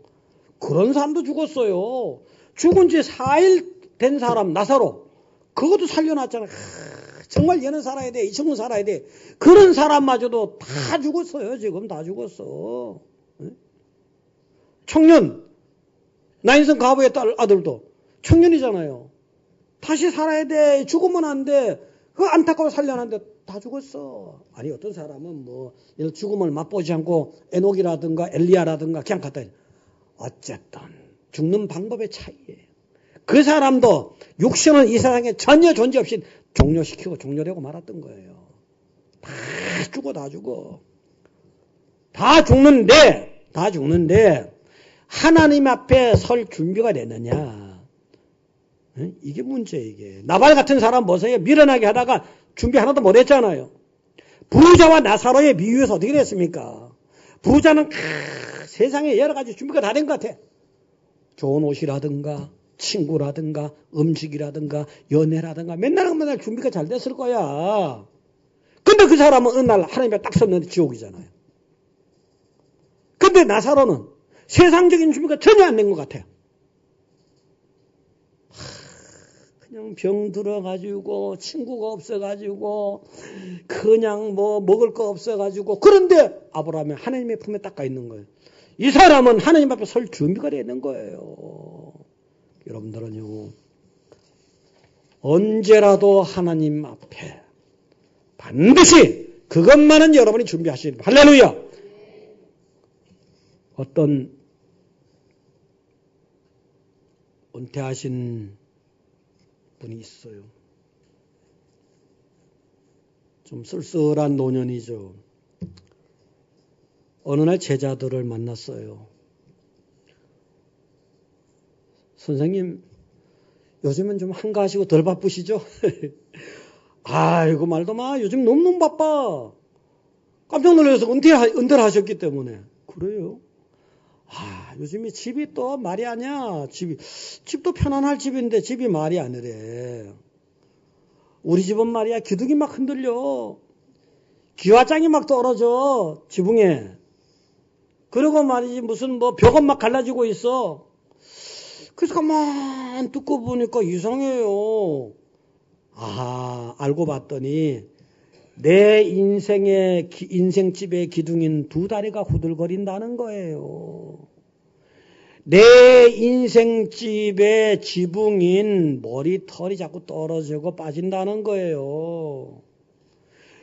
그런 사람도 죽었어요. 죽은 지 4일 된 사람 나사로 그것도 살려놨잖아요. 정말 얘는 살아야 돼. 이 친구는 살아야 돼. 그런 사람마저도 다 죽었어요. 지금 다 죽었어. 청년 나인성 가부의 딸 아들도 청년이잖아요. 다시 살아야 돼. 죽으면 안 돼. 그 안타까워 살려놨는데 다 죽었어. 아니 어떤 사람은 뭐 죽음을 맛보지 않고 에녹이라든가 엘리야라든가 그냥 갖다 어쨌든 죽는 방법의 차이예요. 그 사람도 육신은 이 세상에 전혀 존재 없이 종료시키고 종료되고 말았던 거예요. 다 죽어. 다 죽는데 하나님 앞에 설 준비가 됐느냐. 이게 문제예요. 이게. 나발 같은 사람 보세요. 미련하게 하다가 준비 하나도 못했잖아요. 부자와 나사로의 비유에서 어떻게 됐습니까? 부자는 세상에 여러 가지 준비가 다 된 것 같아. 좋은 옷이라든가 친구라든가 음식이라든가 연애라든가 맨날 준비가 잘 됐을 거야. 근데 그 사람은 어느 날 하나님 앞에 딱 섰는데 지옥이잖아요. 근데 나사로는 세상적인 준비가 전혀 안 된 것 같아요. 그냥 병 들어가지고 친구가 없어가지고 그냥 뭐 먹을 거 없어가지고 그런데 아브라함이 하나님의 품에 딱 가 있는 거예요. 이 사람은 하나님 앞에 설 준비가 되어 있는 거예요. 여러분들은요, 언제라도 하나님 앞에 반드시 그것만은 여러분이 준비하시는 할렐루야. 어떤 은퇴하신 분이 있어요. 좀 쓸쓸한 노년이죠. 어느 날 제자들을 만났어요. 선생님, 요즘은 좀 한가하시고 덜 바쁘시죠? 아이고, 말도 마. 요즘 너무너무 바빠. 깜짝 놀라서 은퇴를 하셨기 때문에. 그래요? 요즘에 집이 또 말이 아니야. 집도 편안할 집인데 집이 말이 아니래. 우리 집은 말이야, 기둥이 막 흔들려. 기와장이 막 떨어져, 지붕에. 그리고 말이지, 무슨 벽은 막 갈라지고 있어. 그래서 가만 듣고 보니까 이상해요. 알고 봤더니, 내 인생집의 기둥인 두 다리가 후들거린다는 거예요. 내 인생집의 지붕인 머리털이 자꾸 떨어지고 빠진다는 거예요.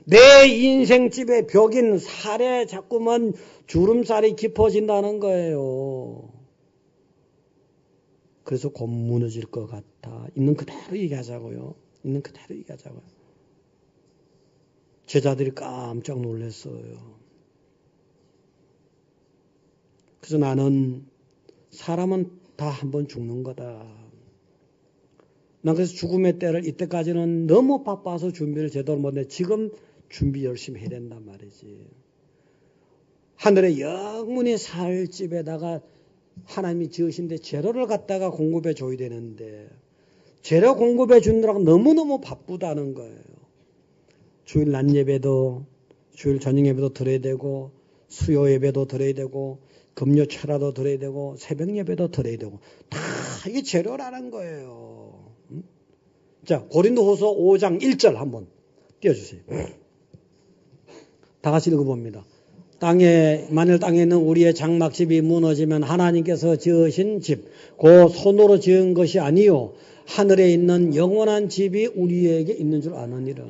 내 인생집의 벽인 살에 자꾸만 주름살이 깊어진다는 거예요. 그래서 곧 무너질 것 같아. 있는 그대로 얘기하자고요. 있는 그대로 얘기하자고요. 제자들이 깜짝 놀랐어요. 그래서 나는 사람은 다 한 번 죽는 거다. 난 그래서 죽음의 때를 이때까지는 너무 바빠서 준비를 제대로 못해. 지금 준비 열심히 해야 된단 말이지. 하늘에 영문히 살 집에다가 하나님이 지으신데 재료를 갖다가 공급해 줘야 되는데 재료 공급해 주느라고 너무너무 바쁘다는 거예요. 주일 낮 예배도 주일 저녁 예배도 드려야 되고 수요 예배도 드려야 되고 금요 철야도 드려야 되고 새벽 예배도 드려야 되고 다 이게 재료라는 거예요. 자, 고린도후서 5장 1절 한번 띄워주세요. 다 같이 읽어봅니다. 만일 땅에 있는 우리의 장막집이 무너지면 하나님께서 지으신 집, 그 손으로 지은 것이 아니요 하늘에 있는 영원한 집이 우리에게 있는 줄 아느니라.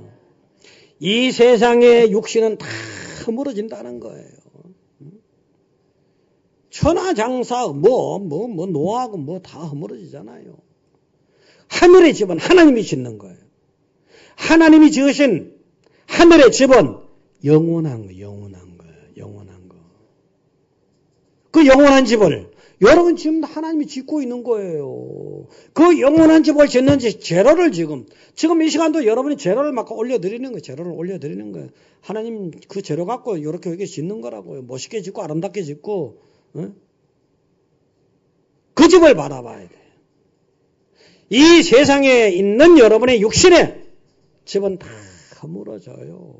이 세상의 육신은 다 허물어진다는 거예요. 천하장사 노하고 다 허물어지잖아요. 하늘의 집은 하나님이 짓는 거예요. 하나님이 지으신 하늘의 집은 영원한 거예요. 그 영원한 집을 여러분 지금 하나님이 짓고 있는 거예요. 그 영원한 집을 짓는지 재료를 지금 이 시간도 여러분이 재료를 막 올려드리는 거예요. 재료를 올려드리는 거예요. 하나님 그 재료 갖고 이렇게 짓는 거라고요. 멋있게 짓고 아름답게 짓고 그 집을 바라봐야 돼요. 이 세상에 있는 여러분의 육신의 집은 다 허물어져요.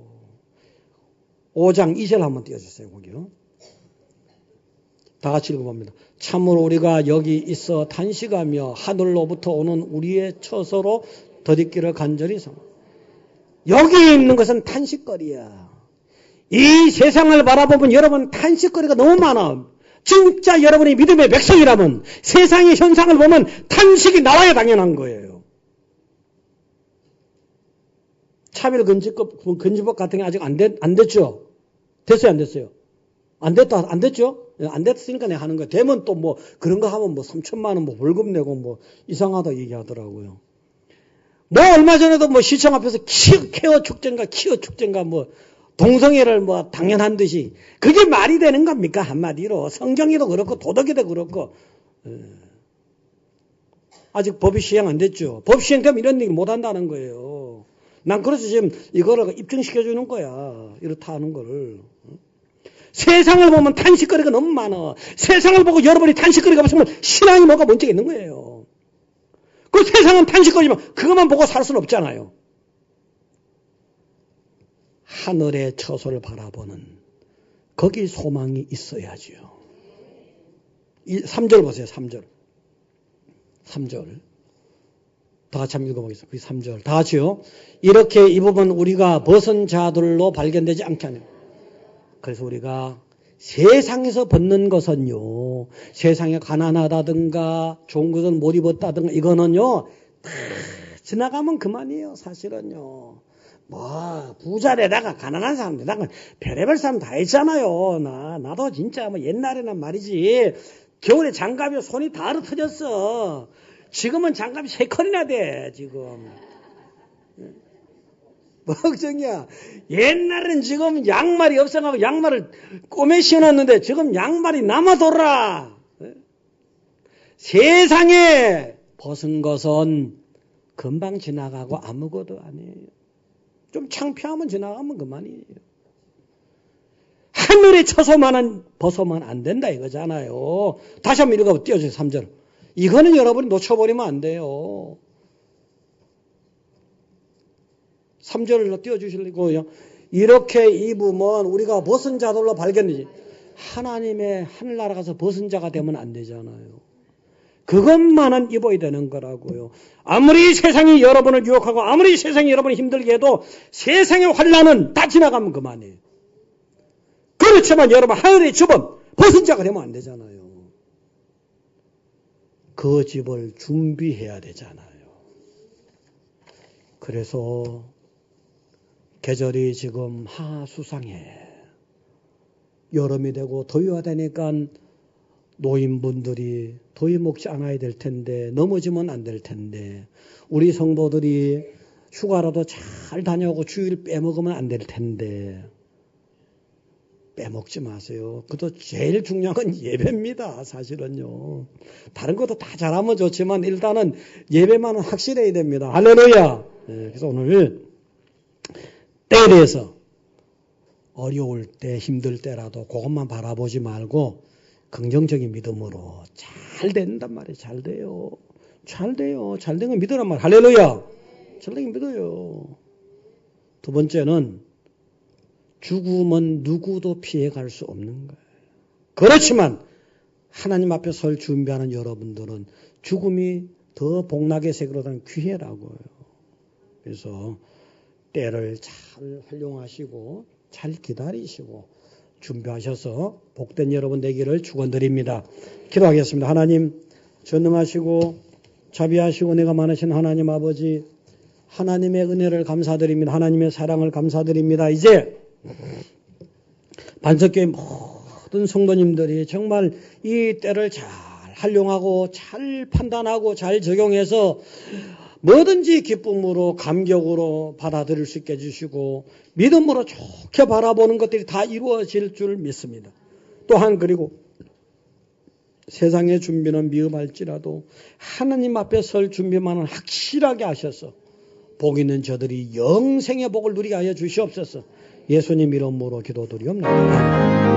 5장 2절 한번 띄워주세요. 거기요. 다 같이 읽어봅니다. 참으로 우리가 여기 있어 탄식하며 하늘로부터 오는 우리의 처소로 덧입기를 간절히 삼아. 여기 있는 것은 탄식거리야. 이 세상을 바라보면 여러분 탄식거리가 너무 많아. 진짜 여러분이 믿음의 백성이라면 세상의 현상을 보면 탄식이 나와야 당연한 거예요. 차별금지법 같은 게 아직 안 됐죠? 됐어요, 안 됐어요? 안 됐죠? 안 됐으니까 내가 하는 거야. 되면 또 그런 거 하면 3천만 원 벌금 내고 이상하다 얘기하더라고요. 얼마 전에도 시청 앞에서 키어 축제인가 동성애를 당연한 듯이 그게 말이 되는 겁니까? 한마디로 성경에도 그렇고 도덕에도 그렇고 아직 법이 시행 안 됐죠. 법 시행되면 이런 얘기 못 한다는 거예요. 난 그래서 지금 이거를 입증시켜 주는 거야. 이렇다 하는 거를. 세상을 보면 탄식거리가 너무 많아. 세상을 보고 여러분이 탄식거리가 없으면 신앙이 뭐가 문제가 있는 거예요. 그 세상은 탄식거리지만 그것만 보고 살 수는 없잖아요. 하늘의 처소를 바라보는 거기 소망이 있어야지요. 3절 보세요. 3절. 다 같이 한번 읽어보겠습니다. 그 3절. 다 같이요. 이렇게 이 부분 우리가 벗은 자들로 발견되지 않게 하는. 그래서 우리가 세상에서 벗는 것은요, 세상에 가난하다든가 좋은 것을 못 입었다든가 이거는요 다 지나가면 그만이에요. 사실은요. 뭐 부자에다가 가난한 사람들에다가 별의별 사람 다 있잖아요. 나도 진짜 뭐 옛날에는 말이지 겨울에 장갑이 손이 다 얼어터졌어. 지금은 장갑이 3컬이나 돼 지금. 뭐 걱정이야. 옛날에는 지금 양말이 없어가지고 양말을 꼬매 신었는데 지금 양말이 남아돌아. 세상에 벗은 것은 금방 지나가고 아무것도 아니에요. 좀 창피하면 지나가면 그만이에요. 하늘에 쳐서만은 벗어만 안 된다 이거잖아요. 다시 한번 읽어봐. 띄워주세요. 3절. 이거는 여러분이 놓쳐버리면 안 돼요. 3절을 띄워주시려고요. 이렇게 입으면 우리가 벗은 자들로 발견되지. 하나님의 하늘나라 가서 벗은 자가 되면 안 되잖아요. 그것만은 입어야 되는 거라고요. 아무리 세상이 여러분을 유혹하고 아무리 세상이 여러분을 힘들게 해도 세상의 환난은 다 지나가면 그만이에요. 그렇지만 여러분 하늘의 집은 벗은 자가 되면 안 되잖아요. 그 집을 준비해야 되잖아요. 그래서 계절이 지금 하수상해. 여름이 되고 더위가 되니까 노인분들이 더위 먹지 않아야 될 텐데 넘어지면 안 될 텐데 우리 성도들이 휴가라도 잘 다녀오고 주일 빼먹으면 안 될 텐데 빼먹지 마세요. 그것도 제일 중요한 건 예배입니다. 사실은요. 다른 것도 다 잘하면 좋지만 일단은 예배만은 확실해야 됩니다. 할렐루야. 네, 그래서 오늘 때에 대해서 어려울 때 힘들 때라도 그것만 바라보지 말고 긍정적인 믿음으로 잘 된단 말이에요. 잘 돼요. 잘 돼요. 잘 된 거 믿으란 말이에요. 할렐루야. 잘 된 거 믿어요. 두 번째는 죽음은 누구도 피해갈 수 없는 거예요. 그렇지만 하나님 앞에 설 준비하는 여러분들은 죽음이 더 복락의 세계로 가는 기회라고요. 그래서 때를 잘 활용하시고 잘 기다리시고 준비하셔서 복된 여러분 되기를 축원드립니다. 기도하겠습니다. 하나님 전능하시고 자비하시고 은혜가 많으신 하나님 아버지, 하나님의 은혜를 감사드립니다. 하나님의 사랑을 감사드립니다. 이제 반석교회 모든 성도님들이 정말 이 때를 잘 활용하고 잘 판단하고 잘 적용해서 뭐든지 기쁨으로 감격으로 받아들일 수 있게 해주시고 믿음으로 좋게 바라보는 것들이 다 이루어질 줄 믿습니다. 또한 그리고 세상의 준비는 미흡할지라도 하나님 앞에 설 준비만은 확실하게 하셔서 복 있는 저들이 영생의 복을 누리게 하여 주시옵소서. 예수님 이름으로 기도드리옵나이다.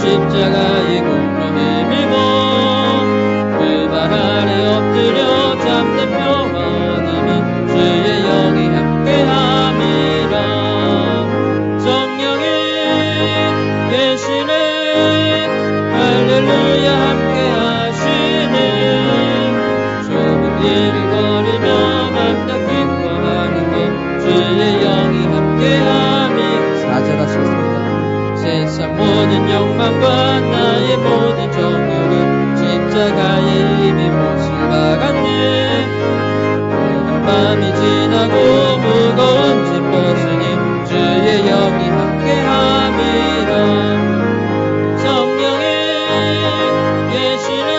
십자가의 공로 힘입어 그 발 아래 엎드려 잡는 평안함은 주의 영이 함께함이라. 성령이 계시네 할렐루야 함께하시네. 좁은 길을 걸으며 맘껏 기뻐하는 것 주의 영이 함께함이라. 4절 하시겠습니다. 세상 모든 욕망과 나의 모든 정욕은 십자가에 이미 못을 박았네. 오늘 밤이 지나고 무거운 짐 벗으니 주의 영이 함께함이라. 성령이 계시네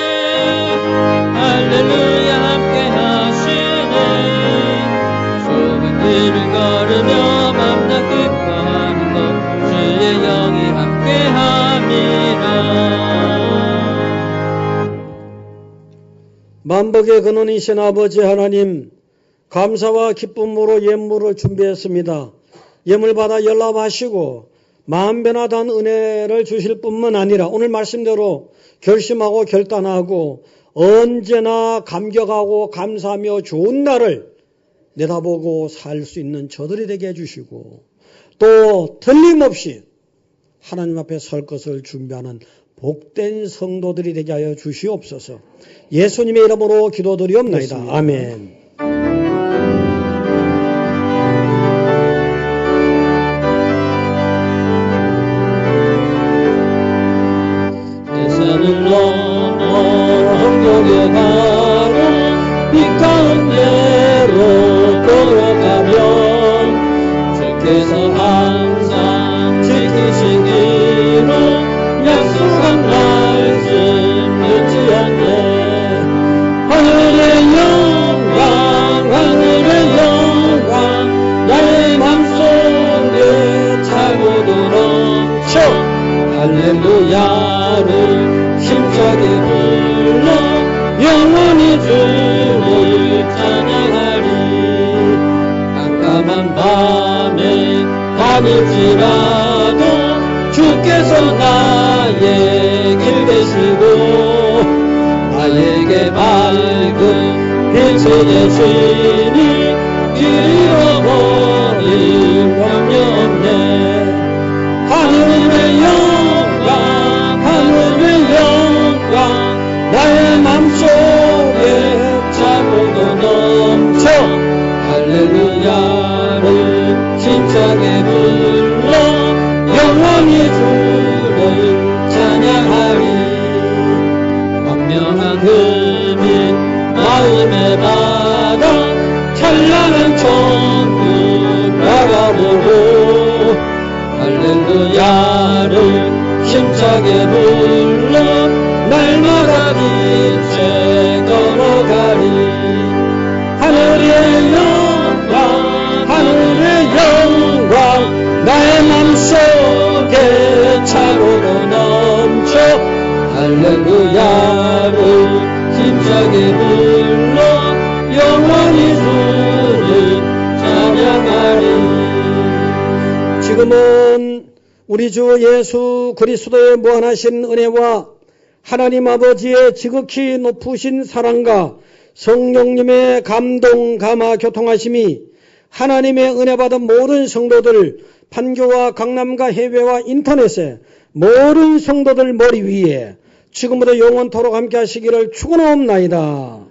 할렐루야 함께하시네. 좁은 길을 걸으며 맘나 기뻐하는 것 주의 영이 함께함이라. 만복의 근원이신 아버지 하나님, 감사와 기쁨으로 예물을 준비했습니다. 예물 받아 연락하시고 마음 변화된 은혜를 주실 뿐만 아니라 오늘 말씀대로 결심하고 결단하고 언제나 감격하고 감사하며 좋은 날을 내다보고 살 수 있는 저들이 되게 해주시고 또 틀림없이 하나님 앞에 설 것을 준비하는 복된 성도들이 되게 하여 주시옵소서. 예수님의 이름으로 기도드리옵나이다. 아멘. 산을 넘어 흥곡의 바로 빛 가운데로 걸어가면 주께서 항상 지키시기로 약속한 말씀 늦지 않네. 하늘의 영광 나의 맘속에 차고도 넘쳐 할렐루야를 힘차게 불러 영원히 주를 찬양하리. 깜깜한 밤에 다닐지라도 주께서 나의 길 되시고 나에게 밝은 빛을 내시니 길이 잃어버릴 염려 없네. 하늘의 영광 나의 맘속에 차고도 넘쳐 할렐루야를 힘차게 불러 영원히 주를 찬양하리. 광명한 금인 마음의 바다 찬란한 천국 바라보고 할렐루야를 힘차게 불러 날마다 빛에 걸어가리. 하늘의 영광 나의 맘속에 차고도 넘쳐 할렐루야를 힘차게 불러 영원히 주를 찬양하리. 지금은 우리 주 예수 그리스도의 무한하신 은혜와 하나님 아버지의 지극히 높으신 사랑과 성령님의 감동, 감화, 교통하심이 하나님의 은혜 받은 모든 성도들, 판교와 강남과 해외와 인터넷에 모든 성도들 머리 위에 지금부터 영원토록 함께 하시기를 축원하옵나이다.